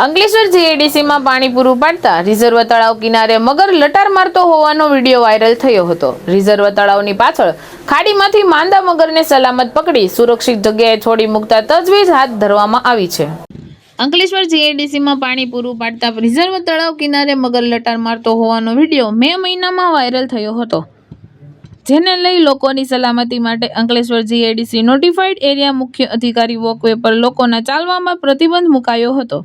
અંકલેશ્વર જીઆઈડીસીમાં પાણી પૂરું પાડતા રિઝર્વ તળાવ કિનારે મગર લટાર મારતો હોવાનો વિડીયો વાયરલ થયો હતો। રિઝર્વ તળાવની પાછળ ખાડીમાંથી માંદા મગરને સલામત પકડી સુરક્ષિત જગ્યાએ છોડી મૂકતા તજવીજ હાથ ધરવામાં આવી છે। અંકલેશ્વર જીઆઈડીસીમાં પાણી પૂરું પાડતા રિઝર્વ તળાવ કિનારે મગર લટાર મારતો હોવાનો વિડીયો મે મહિનામાં વાયરલ થયો હતો, જેને લઈ લોકોની સલામતી માટે અંકલેશ્વર જીઆઈડીસી નોટિફાઈડ એરિયા મુખ્ય અધિકારી વોકવે પર લોકોના ચાલવામાં પ્રતિબંધ મુકાયો હતો।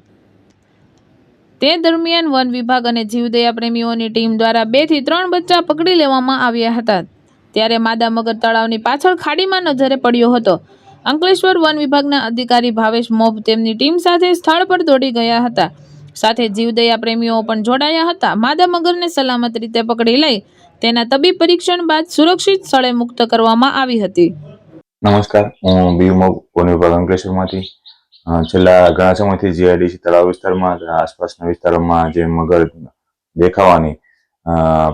તે દરમિયાન વન વિભાગ અને જીવદયા પ્રેમીઓની ટીમ દ્વારા 2 થી 3 બચ્ચા પકડી લેવામાં આવ્યા હતા। ત્યારે માદા મગર તળાવની પાછળ ખાડીમાં નજરે પડ્યો હતો। અંકલેશ્વર વન વિભાગના અધિકારી ભાવેશ મોભ તેમની ટીમ સાથે સ્થળ પર દોડી ગયા હતા, સાથે જીવદયા પ્રેમીઓ પણ જોડાયા હતા। માદા મગરને સલામત રીતે પકડી લઈ તેના તબીબ પરીક્ષણ બાદ સુરક્ષિત સ્થળે મુક્ત કરવામાં આવી હતી। નમસ્કાર, હું બી મોભ વન વિભાગ અંકલેશ્વરમાંથી છેલ્લા ઘણા સમયથી જીઆઈડીસી તળાવ વિસ્તારમાં આસપાસના વિસ્તારોમાં જે મગર દેખાવાની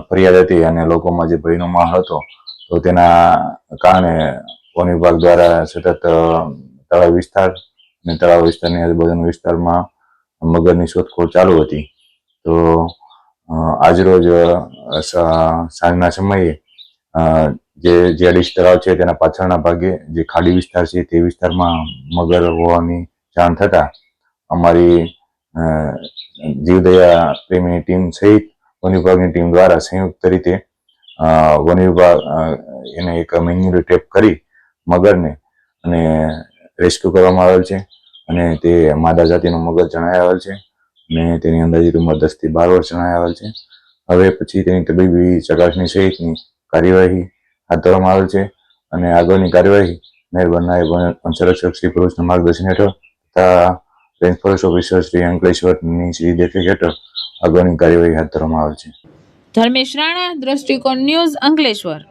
ફરિયાદ હતી અને લોકોમાં જે ભયનો માહોલ હતો, તો તેના કારણે વન વિભાગ દ્વારા સતત તળાવ વિસ્તાર અને તળાવ વિસ્તારની આજુબાજુના વિસ્તારમાં મગરની શોધખોળ ચાલુ હતી। તો આજરોજ સાંજના સમયે જે જીઆઈડીસી તળાવ છે તેના પાછળના ભાગે જે ખાડી વિસ્તાર છે તે વિસ્તારમાં મગર હોવાની જાણ થતાં અમારી જીવદયા પ્રેમીની ટીમ સહિત વન વિભાગની ટીમ દ્વારા સંયુક્ત રીતે વન વિભાગ એને એક મેન્યુઅલ ટ્રેપ કરી મગરને અને રેસ્ક્યુ કરવામાં આવેલ છે અને તે માદા જાતિનો મગર જણાઈ આવેલ છે અને તેની અંદાજિત ઉંમર 10 થી 12 વર્ષ જણાઈ આવેલ છે। હવે પછી તેની તબીબી ચકાસણી સહિતની કાર્યવાહી હાથ ધરવામાં આવેલ છે અને આગળની કાર્યવાહી મહેરબાન નાયબ વન સંરક્ષક શ્રી ભરૂચના માર્ગદર્શન હેઠળ તથા રેન્જ ફોરેસ્ટ ઓફિસર શ્રી અંકલેશ્વરની શ્રી દેખરેખ હેઠળ આગળની કાર્યવાહી હાથ ધરવામાં આવેલ છે। ધર્મેશ રાણા, દ્રષ્ટિકોણ ન્યૂઝ, અંકલેશ્વર।